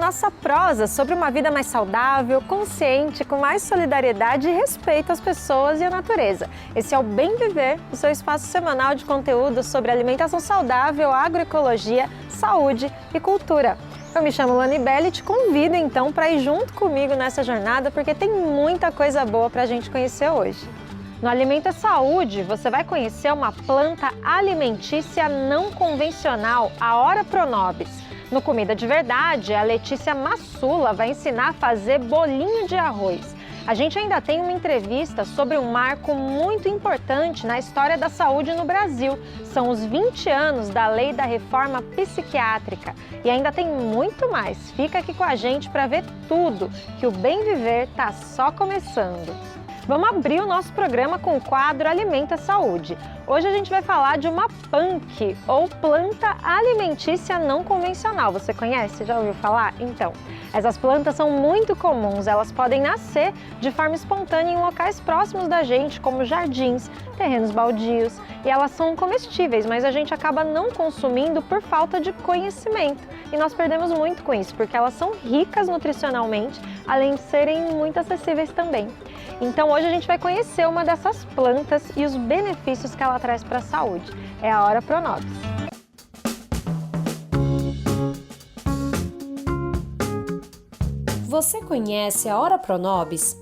nossa prosa sobre uma vida mais saudável, consciente, com mais solidariedade e respeito às pessoas e à natureza. Esse é o Bem Viver, o seu espaço semanal de conteúdo sobre alimentação saudável, agroecologia, saúde e cultura. Eu me chamo Lani Belli e te convido então para ir junto comigo nessa jornada, porque tem muita coisa boa para a gente conhecer hoje. No Alimenta Saúde, você vai conhecer uma planta alimentícia não convencional, a Ora Pronobis. No Comida de Verdade, a Letícia Massula vai ensinar a fazer bolinho de arroz. A gente ainda tem uma entrevista sobre um marco muito importante na história da saúde no Brasil. São os 20 anos da Lei da Reforma Psiquiátrica. E ainda tem muito mais. Fica aqui com a gente para ver tudo, que o Bem Viver está só começando. Vamos abrir o nosso programa com o quadro Alimenta Saúde. Hoje a gente vai falar de uma PANC, ou planta alimentícia não convencional. Você conhece? Já ouviu falar? Então, essas plantas são muito comuns. Elas podem nascer de forma espontânea em locais próximos da gente, como jardins, terrenos baldios. E elas são comestíveis, mas a gente acaba não consumindo por falta de conhecimento. E nós perdemos muito com isso, porque elas são ricas nutricionalmente, além de serem muito acessíveis também. Então hoje a gente vai conhecer uma dessas plantas e os benefícios que ela traz para a saúde. É a Ora Pronobis. Você conhece a Ora Pronobis?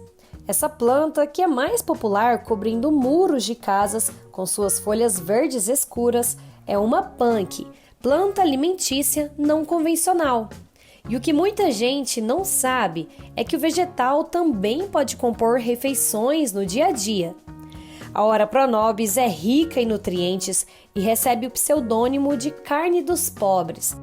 Essa planta que é mais popular cobrindo muros de casas com suas folhas verdes escuras é uma PANC, planta alimentícia não convencional. E o que muita gente não sabe é que o vegetal também pode compor refeições no dia a dia. A Ora Pronobis é rica em nutrientes e recebe o pseudônimo de carne dos pobres.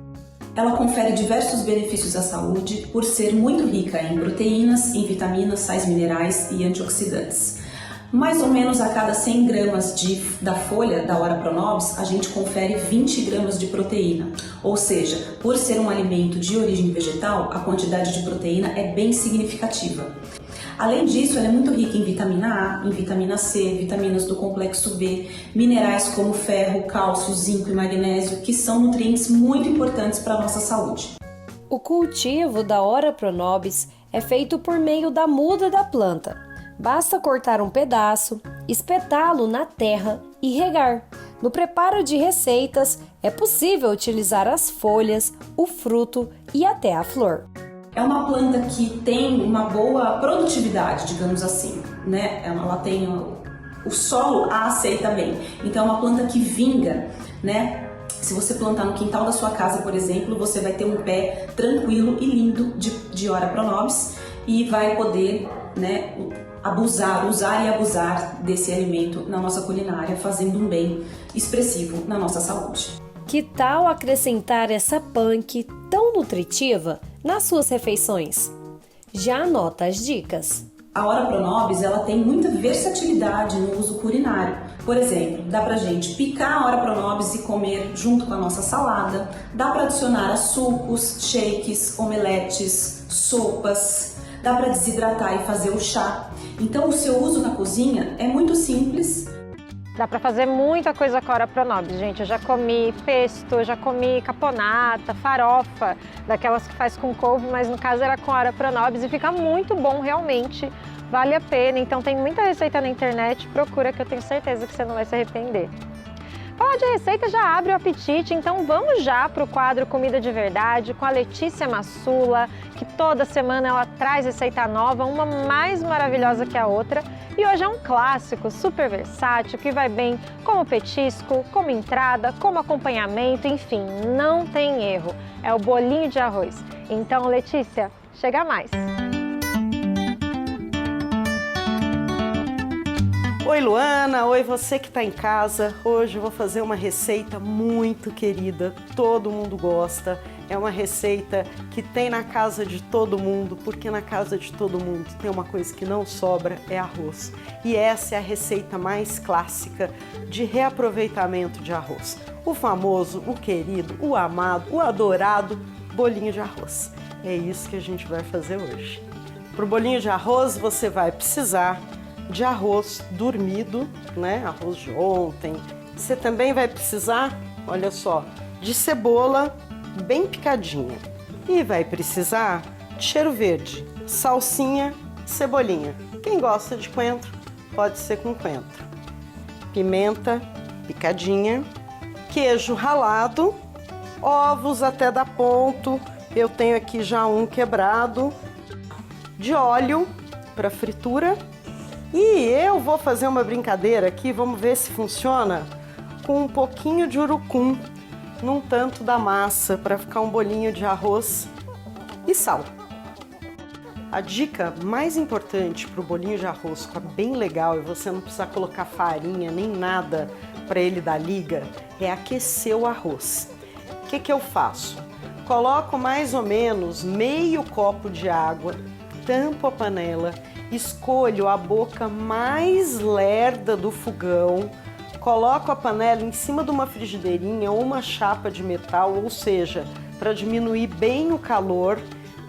Ela confere diversos benefícios à saúde por ser muito rica em proteínas, em vitaminas, sais minerais e antioxidantes. Mais ou menos a cada 100 gramas da folha da Ora Pronobis, a gente confere 20 gramas de proteína. Ou seja, por ser um alimento de origem vegetal, a quantidade de proteína é bem significativa. Além disso, ela é muito rica em vitamina A, em vitamina C, vitaminas do complexo B, minerais como ferro, cálcio, zinco e magnésio, que são nutrientes muito importantes para a nossa saúde. O cultivo da Ora Pronobis é feito por meio da muda da planta. Basta cortar um pedaço, espetá-lo na terra e regar. No preparo de receitas, é possível utilizar as folhas, o fruto e até a flor. É uma planta que tem uma boa produtividade, digamos assim, né? Ela tem o solo a aceita bem. Então é uma planta que vinga, né? Se você plantar no quintal da sua casa, por exemplo, você vai ter um pé tranquilo e lindo de Ora Pronobis e vai poder, né, usar e abusar desse alimento na nossa culinária, fazendo um bem expressivo na nossa saúde. Que tal acrescentar essa PANC tão nutritiva nas suas refeições? Já anota as dicas. A Ora Pronobis, ela tem muita versatilidade no uso culinário. Por exemplo, dá pra gente picar a Ora Pronobis e comer junto com a nossa salada. Dá para adicionar a sucos, shakes, omeletes, sopas. Dá para desidratar e fazer o chá. Então o seu uso na cozinha é muito simples. Dá para fazer muita coisa com a Ora Pronobis, gente. Eu já comi pesto, já comi caponata, farofa, daquelas que faz com couve, mas no caso era com a Ora Pronobis e fica muito bom realmente. Vale a pena. Então tem muita receita na internet, procura que eu tenho certeza que você não vai se arrepender. Falar de receita já abre o apetite, então vamos já para o quadro Comida de Verdade com a Letícia Massula, que toda semana ela traz receita nova, uma mais maravilhosa que a outra. E hoje é um clássico, super versátil, que vai bem como petisco, como entrada, como acompanhamento, enfim, não tem erro. É o bolinho de arroz. Então, Letícia, chega mais! Oi Luana, oi você que está em casa. Hoje eu vou fazer uma receita muito querida, todo mundo gosta. É uma receita que tem na casa de todo mundo, porque na casa de todo mundo tem uma coisa que não sobra, é arroz. E essa é a receita mais clássica de reaproveitamento de arroz. O famoso, o querido, o amado, o adorado bolinho de arroz. É isso que a gente vai fazer hoje. Para o bolinho de arroz você vai precisar de arroz dormido, né? Arroz de ontem. Você também vai precisar, olha só, de cebola bem picadinha E vai precisar de cheiro verde, salsinha, cebolinha. Quem gosta de coentro, pode ser com coentro. Pimenta picadinha, queijo ralado, ovos até dar ponto. Eu tenho aqui já um quebrado, de óleo para fritura. E eu vou fazer uma brincadeira aqui, vamos ver se funciona, com um pouquinho de urucum num tanto da massa para ficar um bolinho de arroz e sal. A dica mais importante para o bolinho de arroz ficar bem legal e você não precisar colocar farinha nem nada para ele dar liga é aquecer o arroz. O que eu faço? Coloco mais ou menos meio copo de água, tampo a panela, escolho a boca mais lerda do fogão, coloco a panela em cima de uma frigideirinha ou uma chapa de metal, ou seja, para diminuir bem o calor,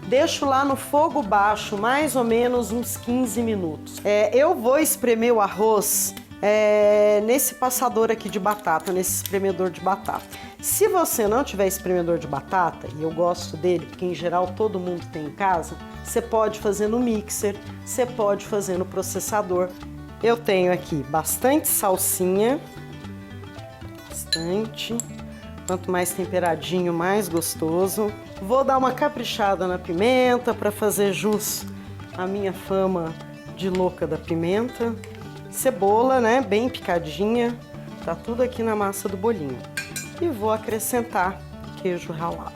deixo lá no fogo baixo mais ou menos uns 15 minutos. Eu vou espremer o arroz nesse passador aqui de batata, nesse espremedor de batata. Se você não tiver espremedor de batata, e eu gosto dele, porque em geral todo mundo tem em casa, você pode fazer no mixer, você pode fazer no processador. Eu tenho aqui bastante salsinha, bastante, quanto mais temperadinho, mais gostoso. Vou dar uma caprichada na pimenta para fazer jus à minha fama de louca da pimenta. Cebola, né, bem picadinha, tá tudo aqui na massa do bolinho. E vou acrescentar queijo ralado,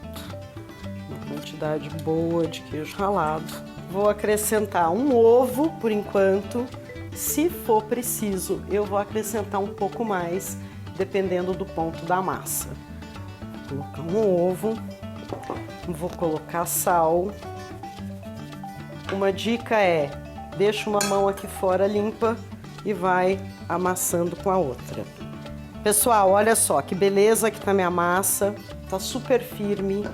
uma quantidade boa de queijo ralado. Vou acrescentar um ovo por enquanto, se for preciso eu vou acrescentar um pouco mais, dependendo do ponto da massa. Vou colocar um ovo, vou colocar sal. Uma dica é, deixa uma mão aqui fora limpa e vai amassando com a outra. Pessoal, olha só que beleza que tá minha massa, tá super firme,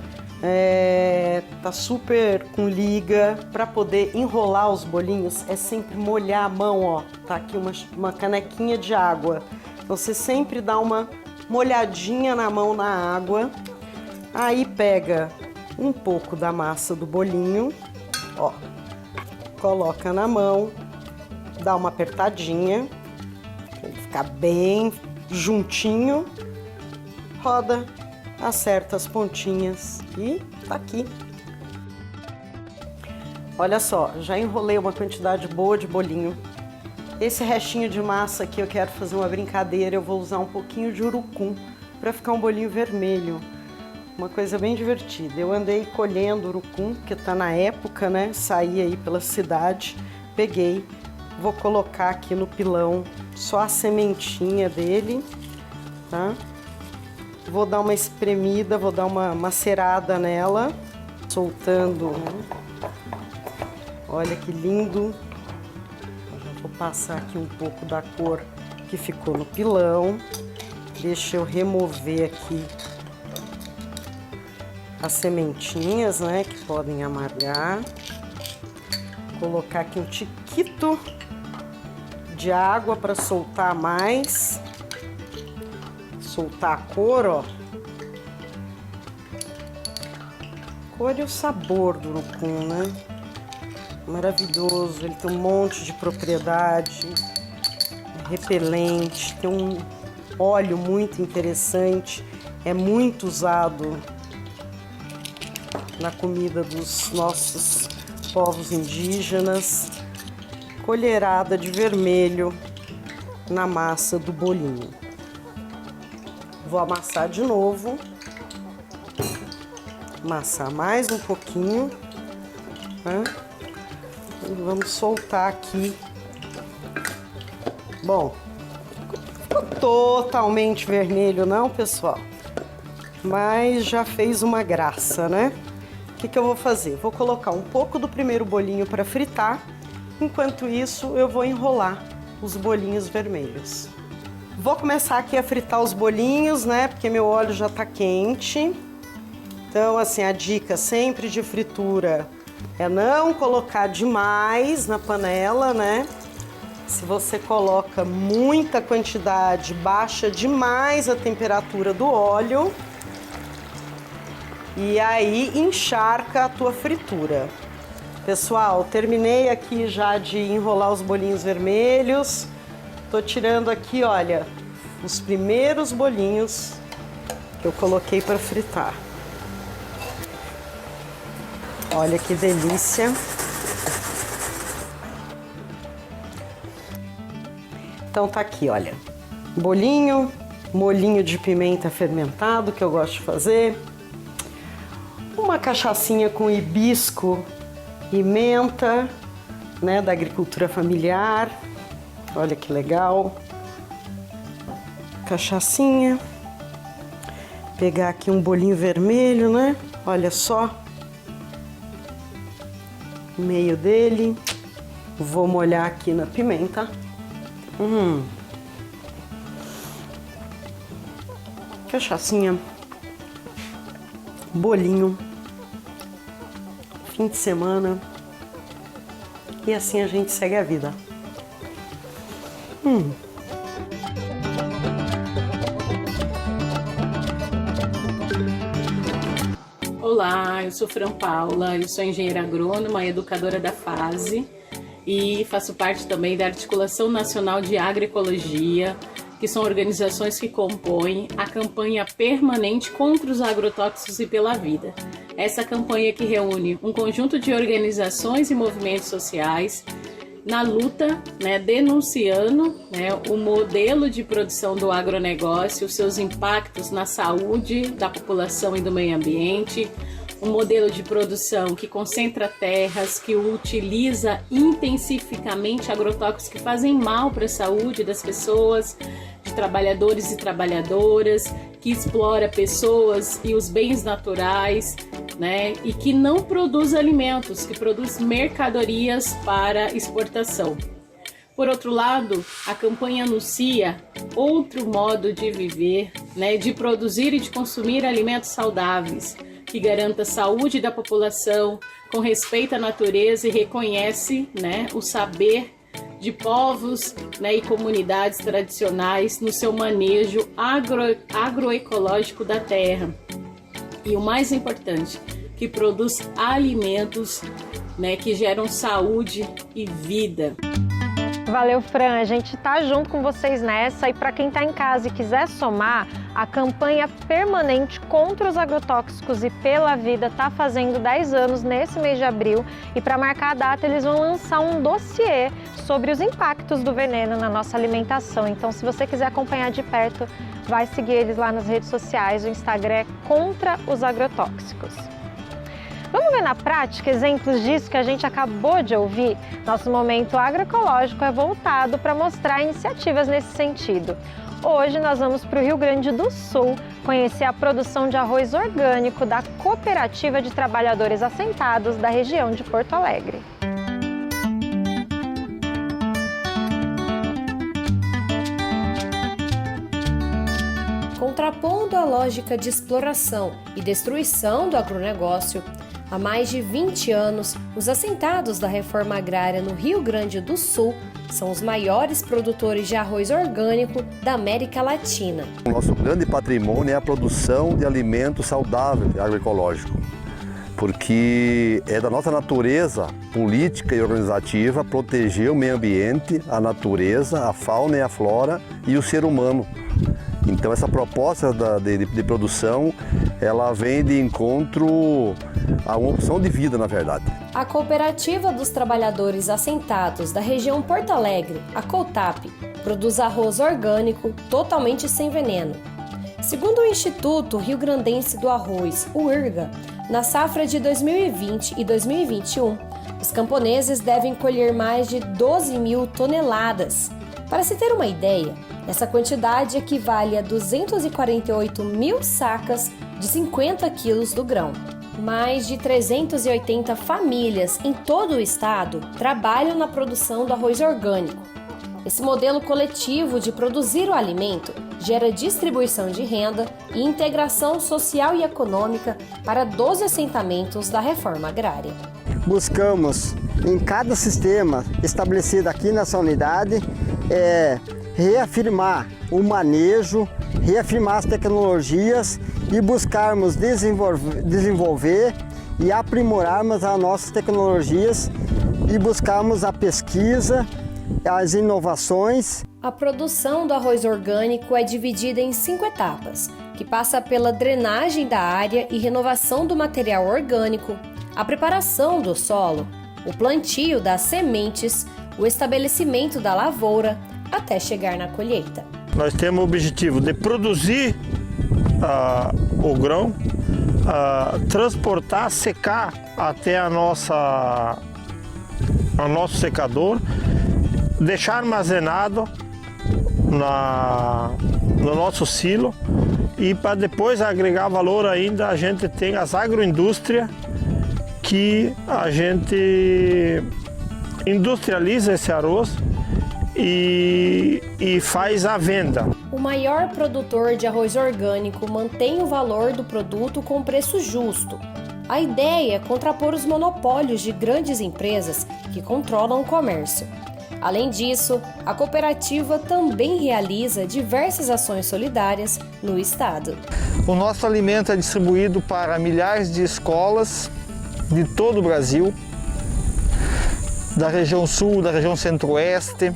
tá super com liga. Para poder enrolar os bolinhos é sempre molhar a mão, ó, tá aqui uma canequinha de água. Então você sempre dá uma molhadinha na mão na água, aí pega um pouco da massa do bolinho, ó, coloca na mão, dá uma apertadinha, pra ele ficar bem juntinho, roda, acerta as pontinhas e tá aqui. Olha só, já enrolei uma quantidade boa de bolinho. Esse restinho de massa aqui eu quero fazer uma brincadeira, eu vou usar um pouquinho de urucum para ficar um bolinho vermelho. Uma coisa bem divertida. Eu andei colhendo urucum, que tá na época, né? Saí aí pela cidade, peguei. Vou colocar aqui no pilão só a sementinha dele, tá? Vou dar uma espremida, vou dar uma macerada nela, soltando. Olha que lindo. Já vou passar aqui um pouco da cor que ficou no pilão. Deixa eu remover aqui as sementinhas, né, que podem amargar. Colocar aqui um tiquito de água para soltar mais, soltar a cor, ó. Cor e o sabor do urucum, né? Maravilhoso, ele tem um monte de propriedade, repelente, tem um óleo muito interessante, é muito usado na comida dos nossos povos indígenas. Colherada de vermelho na massa do bolinho. Vou amassar de novo. Amassar mais um pouquinho, né? E vamos soltar aqui. Bom, ficou totalmente vermelho não, pessoal? Mas já fez uma graça, né? O que eu vou fazer? Vou colocar um pouco do primeiro bolinho para fritar. Enquanto isso, eu vou enrolar os bolinhos vermelhos. Vou começar aqui a fritar os bolinhos, né? Porque meu óleo já tá quente. Então, assim, a dica sempre de fritura é não colocar demais na panela, né? Se você coloca muita quantidade, baixa demais a temperatura do óleo. e aí encharca a tua fritura. Pessoal, terminei aqui já de enrolar os bolinhos vermelhos. Tô tirando aqui, olha, os primeiros bolinhos que eu coloquei para fritar. Olha que delícia. Então tá aqui, olha, bolinho, molhinho de pimenta fermentado que eu gosto de fazer, uma cachaçinha com hibisco e menta, né, da agricultura familiar. Olha que legal. Cachaçinha. Pegar aqui um bolinho vermelho, né? Olha só. O meio dele. Vou molhar aqui na pimenta. Cachaçinha. Bolinho. Fim de semana. E assim a gente segue a vida. Olá, eu sou Fran Paula, eu sou engenheira agrônoma, educadora da FASE e faço parte também da Articulação Nacional de Agroecologia, que são organizações que compõem a campanha permanente contra os agrotóxicos e pela vida. Essa campanha que reúne um conjunto de organizações e movimentos sociais na luta, denunciando o modelo de produção do agronegócio, os seus impactos na saúde da população e do meio ambiente, um modelo de produção que concentra terras, que utiliza intensificamente agrotóxicos que fazem mal para a saúde das pessoas, de trabalhadores e trabalhadoras, que explora pessoas e os bens naturais, e que não produz alimentos, que produz mercadorias para exportação. Por outro lado, a campanha anuncia outro modo de viver, de produzir e de consumir alimentos saudáveis, que garanta a saúde da população, com respeito à natureza e reconhece o saber de povos e comunidades tradicionais no seu manejo agroecológico da terra. E o mais importante, que produz alimentos que geram saúde e vida. Valeu, Fran. A gente tá junto com vocês nessa. E para quem tá em casa e quiser somar, a campanha permanente contra os agrotóxicos e pela vida tá fazendo 10 anos nesse mês de abril. E para marcar a data, eles vão lançar um dossiê sobre os impactos do veneno na nossa alimentação. Então, se você quiser acompanhar de perto, vai seguir eles lá nas redes sociais. O Instagram é Contra os Agrotóxicos. Vamos ver na prática exemplos disso que a gente acabou de ouvir? Nosso momento agroecológico é voltado para mostrar iniciativas nesse sentido. Hoje nós vamos para o Rio Grande do Sul conhecer a produção de arroz orgânico da Cooperativa de Trabalhadores Assentados da região de Porto Alegre. Contrapondo a lógica de exploração e destruição do agronegócio, há mais de 20 anos, os assentados da reforma agrária no Rio Grande do Sul são os maiores produtores de arroz orgânico da América Latina. O nosso grande patrimônio é a produção de alimento saudável agroecológico, porque é da nossa natureza política e organizativa proteger o meio ambiente, a natureza, a fauna e a flora e o ser humano. Então essa proposta de produção, ela vem de encontro a uma opção de vida, na verdade. A Cooperativa dos Trabalhadores Assentados da região Porto Alegre, a COTAP, produz arroz orgânico totalmente sem veneno. Segundo o Instituto Rio Grandense do Arroz, o IRGA, na safra de 2020 e 2021, os camponeses devem colher mais de 12 mil toneladas. Para se ter uma ideia, essa quantidade equivale a 248 mil sacas de 50 quilos do grão. Mais de 380 famílias em todo o estado trabalham na produção do arroz orgânico. Esse modelo coletivo de produzir o alimento gera distribuição de renda e integração social e econômica para 12 assentamentos da reforma agrária. Buscamos, em cada sistema estabelecido aqui nessa unidade, reafirmar o manejo reafirmar as tecnologias e buscarmos desenvolver e aprimorarmos as nossas tecnologias e buscarmos a pesquisa, as inovações. A produção do arroz orgânico é dividida em 5 etapas, que passa pela drenagem da área e renovação do material orgânico, a preparação do solo, o plantio das sementes, o estabelecimento da lavoura, até chegar na colheita. Nós temos o objetivo de produzir o grão, transportar, secar até o nosso secador, deixar armazenado no nosso silo e para depois agregar valor ainda a gente tem as agroindústrias que a gente industrializa esse arroz e faz a venda. O maior produtor de arroz orgânico mantém o valor do produto com preço justo. A ideia é contrapor os monopólios de grandes empresas que controlam o comércio. Além disso, a cooperativa também realiza diversas ações solidárias no estado. O nosso alimento é distribuído para milhares de escolas de todo o Brasil, da região sul, da região centro-oeste.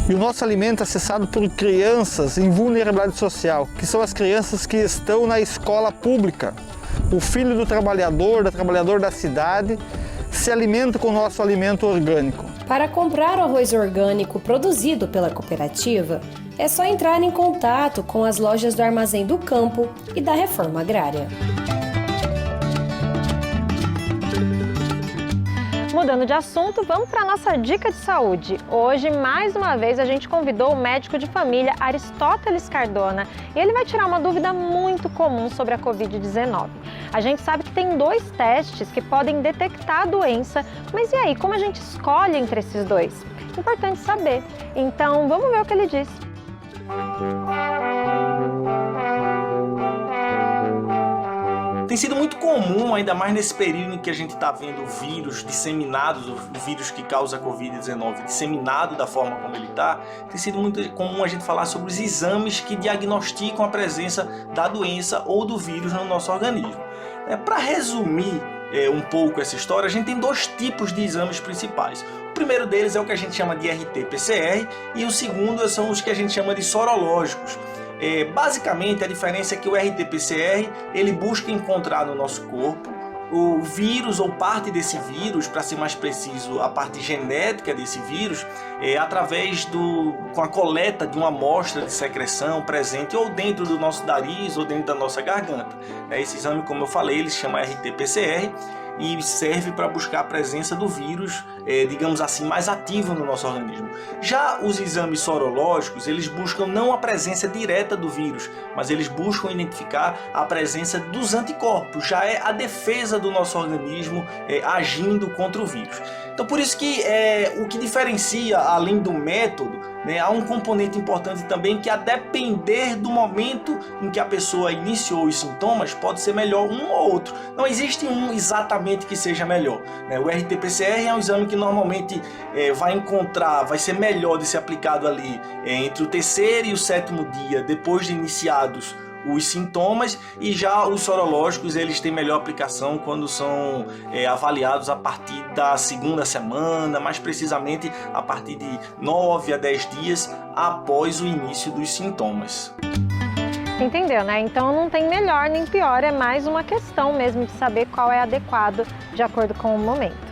E o nosso alimento é acessado por crianças em vulnerabilidade social, que são as crianças que estão na escola pública. O filho do trabalhador da cidade, se alimenta com o nosso alimento orgânico. Para comprar o arroz orgânico produzido pela cooperativa, é só entrar em contato com as lojas do Armazém do Campo e da Reforma Agrária. Mudando de assunto, vamos para a nossa dica de saúde. Hoje, mais uma vez, a gente convidou o médico de família Aristóteles Cardona e ele vai tirar uma dúvida muito comum sobre a Covid-19. A gente sabe que tem 2 testes que podem detectar a doença, mas e aí, como a gente escolhe entre esses 2? Importante saber. Então, vamos ver o que ele diz. Tem sido muito comum, ainda mais nesse período em que a gente está vendo o vírus disseminado, o vírus que causa a Covid-19 disseminado da forma como ele está, tem sido muito comum a gente falar sobre os exames que diagnosticam a presença da doença ou do vírus no nosso organismo. Para resumir um pouco essa história, a gente tem 2 tipos de exames principais. O primeiro deles é o que a gente chama de RT-PCR e o segundo são os que a gente chama de sorológicos. Basicamente, a diferença é que o RT-PCR ele busca encontrar no nosso corpo o vírus ou parte desse vírus, para ser mais preciso, a parte genética desse vírus, através com a coleta de uma amostra de secreção presente ou dentro do nosso nariz ou dentro da nossa garganta. Esse exame, como eu falei, ele se chama RT-PCR e serve para buscar a presença do vírus, digamos assim, mais ativo no nosso organismo. Já os exames sorológicos, eles buscam não a presença direta do vírus, mas eles buscam identificar a presença dos anticorpos, já é a defesa do nosso organismo agindo contra o vírus. Então por isso que o que diferencia, além do método, há um componente importante também que, a depender do momento em que a pessoa iniciou os sintomas, pode ser melhor um ou outro. Não existe um exatamente que seja melhor. O RT-PCR é um exame que normalmente vai ser melhor de ser aplicado ali entre o 3º e o 7º dia, depois de iniciados os sintomas, e já os sorológicos eles têm melhor aplicação quando são avaliados a partir da 2ª semana, mais precisamente a partir de 9 a 10 dias após o início dos sintomas. Entendeu, né? Então não tem melhor nem pior, é mais uma questão mesmo de saber qual é adequado de acordo com o momento.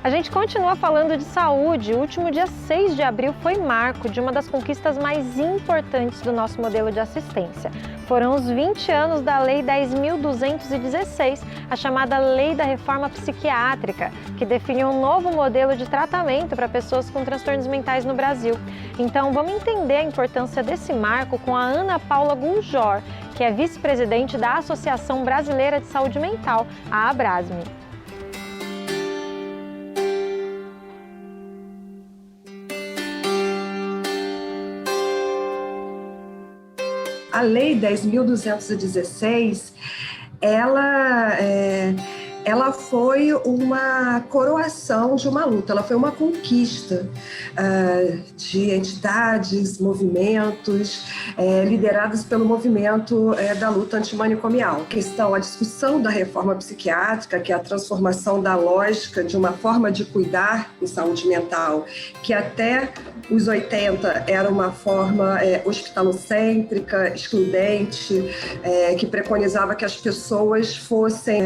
A gente continua falando de saúde. O último dia 6 de abril foi marco de uma das conquistas mais importantes do nosso modelo de assistência. Foram os 20 anos da Lei 10.216, a chamada Lei da Reforma Psiquiátrica, que definiu um novo modelo de tratamento para pessoas com transtornos mentais no Brasil. Então, vamos entender a importância desse marco com a Ana Paula Gunjor, que é vice-presidente da Associação Brasileira de Saúde Mental, a Abrasme. A Lei 10.216, ela ela foi uma coroação de uma luta, ela foi uma conquista de entidades, movimentos liderados pelo movimento da luta antimanicomial. A discussão da reforma psiquiátrica, que é a transformação da lógica de uma forma de cuidar em saúde mental, que até os 80 era uma forma hospitalocêntrica, excludente, que preconizava que as pessoas fossem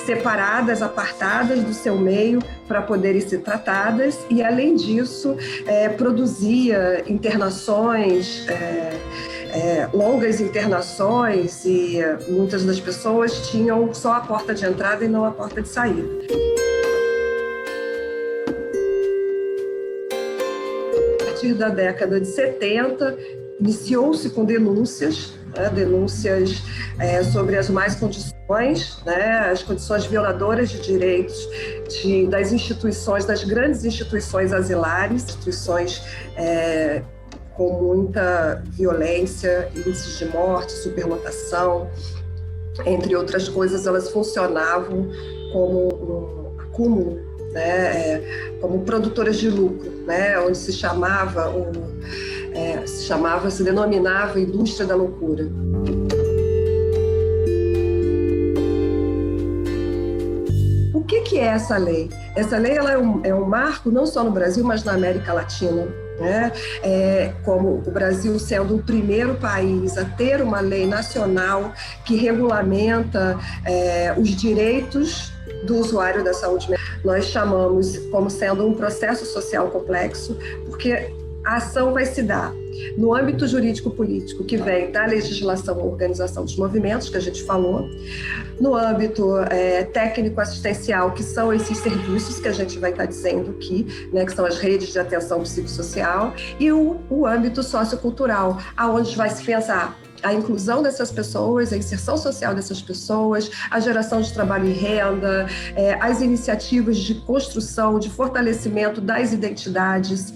separadas, apartadas do seu meio para poderem ser tratadas, e além disso produzia internações, longas internações, e muitas das pessoas tinham só a porta de entrada e não a porta de saída. A partir da década de 70, iniciou-se com denúncias sobre as más condições, as condições violadoras de direitos das instituições, das grandes instituições asilares, instituições com muita violência, índices de morte, superlotação, entre outras coisas. Elas funcionavam como um acúmulo, como produtoras de lucro, onde se denominava indústria da loucura. O que é essa lei? Essa lei ela é um marco não só no Brasil, mas na América Latina. Como o Brasil sendo o primeiro país a ter uma lei nacional que regulamenta os direitos do usuário da saúde mental. Nós chamamos como sendo um processo social complexo, porque a ação vai se dar no âmbito jurídico-político, que vem da legislação e organização dos movimentos, que a gente falou, no âmbito técnico-assistencial, que são esses serviços que a gente vai estar dizendo aqui, que são as redes de atenção psicossocial, e o âmbito sociocultural, aonde vai se pensar a inclusão dessas pessoas, a inserção social dessas pessoas, a geração de trabalho e renda, as iniciativas de construção, de fortalecimento das identidades.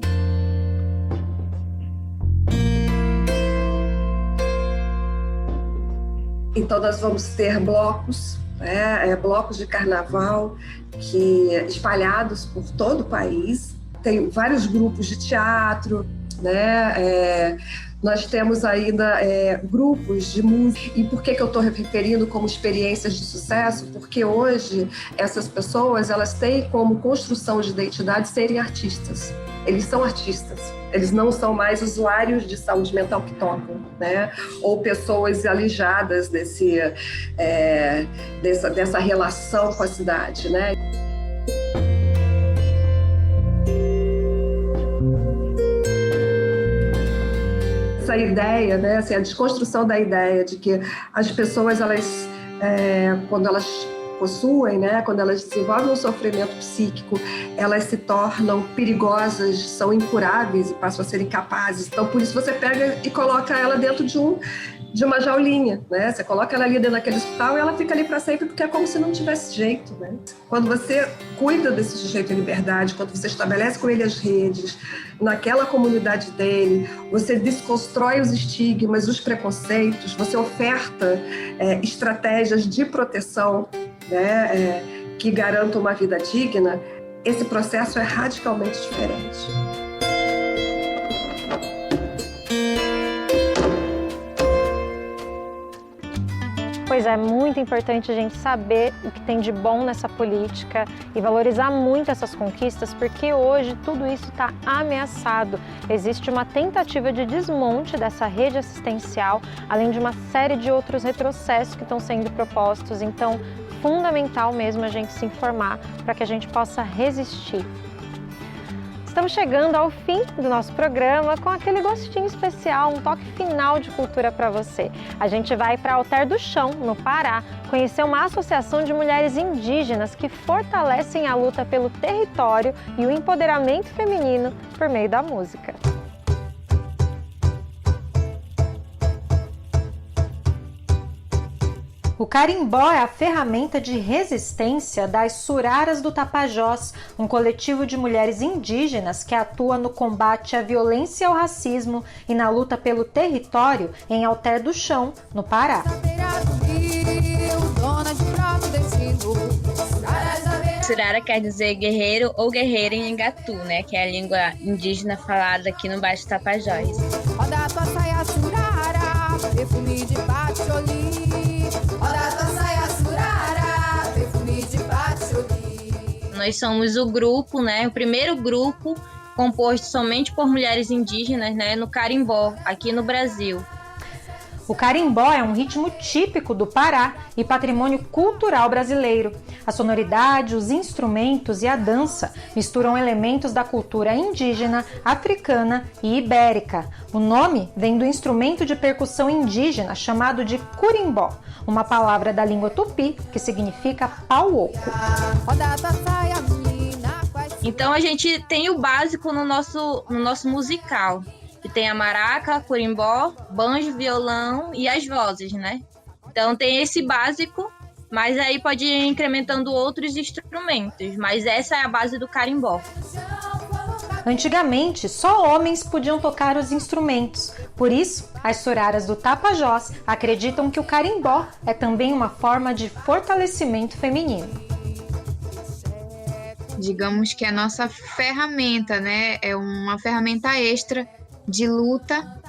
Então, nós vamos ter blocos, blocos de carnaval espalhados por todo o país. Tem vários grupos de teatro, nós temos ainda grupos de música. E por que eu estou referindo como experiências de sucesso? Porque hoje essas pessoas elas têm como construção de identidade serem artistas. Eles são artistas. Eles não são mais usuários de saúde mental que tocam, ou pessoas alijadas dessa relação com a cidade, Essa ideia, a desconstrução da ideia de que as pessoas, quando elas possuem, quando elas desenvolvem um sofrimento psíquico, elas se tornam perigosas, são incuráveis e passam a ser incapazes. Então, por isso você pega e coloca ela dentro de uma jaulinha, Você coloca ela ali dentro daquele hospital e ela fica ali para sempre, porque é como se não tivesse jeito, Quando você cuida desse sujeito em liberdade, quando você estabelece com ele as redes, naquela comunidade dele, você desconstrói os estigmas, os preconceitos, você oferta estratégias de proteção, que garantam uma vida digna, esse processo é radicalmente diferente. Pois é, muito importante a gente saber o que tem de bom nessa política e valorizar muito essas conquistas, porque hoje tudo isso está ameaçado. Existe uma tentativa de desmonte dessa rede assistencial, além de uma série de outros retrocessos que estão sendo propostos. Então, fundamental mesmo a gente se informar para que a gente possa resistir. Estamos chegando ao fim do nosso programa com aquele gostinho especial, um toque final de cultura para você. A gente vai para Alter do Chão, no Pará, conhecer uma associação de mulheres indígenas que fortalecem a luta pelo território e o empoderamento feminino por meio da música. O carimbó é a ferramenta de resistência das Suraras do Tapajós, um coletivo de mulheres indígenas que atua no combate à violência e ao racismo e na luta pelo território em Alter do Chão, no Pará. Surara quer dizer guerreiro ou guerreira em Ngatu, né? Que é a língua indígena falada aqui no Baixo Tapajós. Roda tua saia surara, perfume de patchouli. Roda tua saia surara, perfume de patchouli. Nós somos o grupo, né? O primeiro grupo composto somente por mulheres indígenas, né? No carimbó, aqui no Brasil. O carimbó é um ritmo típico do Pará e patrimônio cultural brasileiro. A sonoridade, os instrumentos e a dança misturam elementos da cultura indígena, africana e ibérica. O nome vem do instrumento de percussão indígena chamado de curimbó, uma palavra da língua tupi que significa pau oco. Então a gente tem o básico no nosso musical, que tem a maraca, curimbó, banjo, violão e as vozes, né? Então tem esse básico, mas aí pode ir incrementando outros instrumentos, mas essa é a base do carimbó. Antigamente, só homens podiam tocar os instrumentos. Por isso, as suraras do Tapajós acreditam que o carimbó é também uma forma de fortalecimento feminino. Digamos que a nossa ferramenta, né? É uma ferramenta extra de luta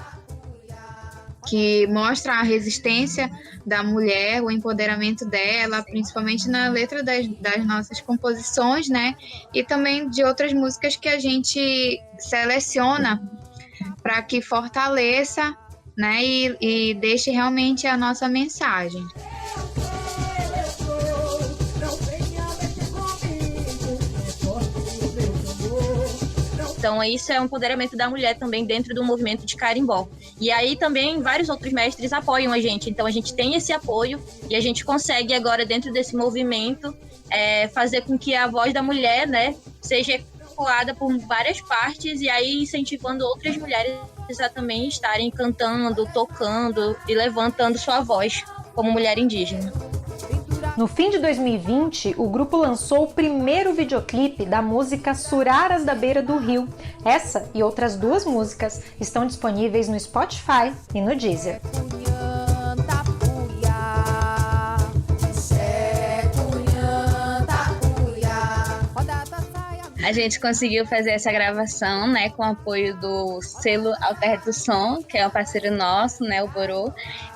que mostra a resistência da mulher, o empoderamento dela, principalmente na letra das nossas composições, né? E também de outras músicas que a gente seleciona para que fortaleça, né? E deixe realmente a nossa mensagem. Então isso é um empoderamento da mulher também dentro do movimento de carimbó. E aí também vários outros mestres apoiam a gente. Então a gente tem esse apoio e a gente consegue agora dentro desse movimento fazer com que a voz da mulher, né, seja ecoada por várias partes e aí incentivando outras mulheres a também estarem cantando, tocando e levantando sua voz como mulher indígena. No fim de 2020, o grupo lançou o primeiro videoclipe da música Suraras da Beira do Rio. Essa e outras 2 músicas estão disponíveis no Spotify e no Deezer. A gente conseguiu fazer essa gravação, né, com o apoio do selo Alter do Som, que é um parceiro nosso, né, o Borô.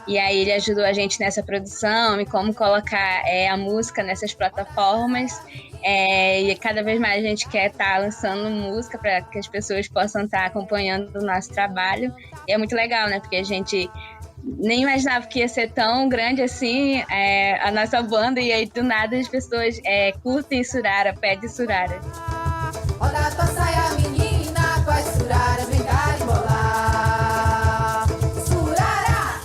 E aí ele ajudou a gente nessa produção e como colocar a música nessas plataformas. E cada vez mais a gente quer estar lançando música para que as pessoas possam estar acompanhando o nosso trabalho. E é muito legal, né, porque a gente nem imaginava que ia ser tão grande assim a nossa banda. E aí do nada as pessoas curtem Surara, pedem Surara. Roda tua saia, menina, com as suraras, vem carimbolar. Surara!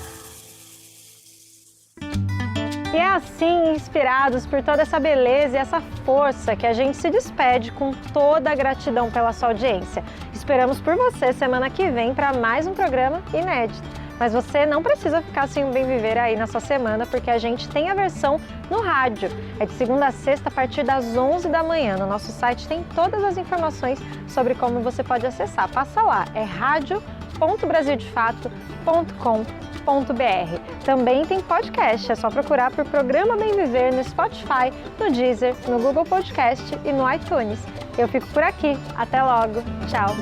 E é assim, inspirados por toda essa beleza e essa força, que a gente se despede com toda a gratidão pela sua audiência. Esperamos por você semana que vem para mais um programa inédito. Mas você não precisa ficar sem o Bem Viver aí na sua semana, porque a gente tem a versão no rádio. É de segunda a sexta, a partir das 11 da manhã. No nosso site tem todas as informações sobre como você pode acessar. Passa lá, é radio.brasildefato.com.br. Também tem podcast, é só procurar por Programa Bem Viver no Spotify, no Deezer, no Google Podcast e no iTunes. Eu fico por aqui. Até logo. Tchau.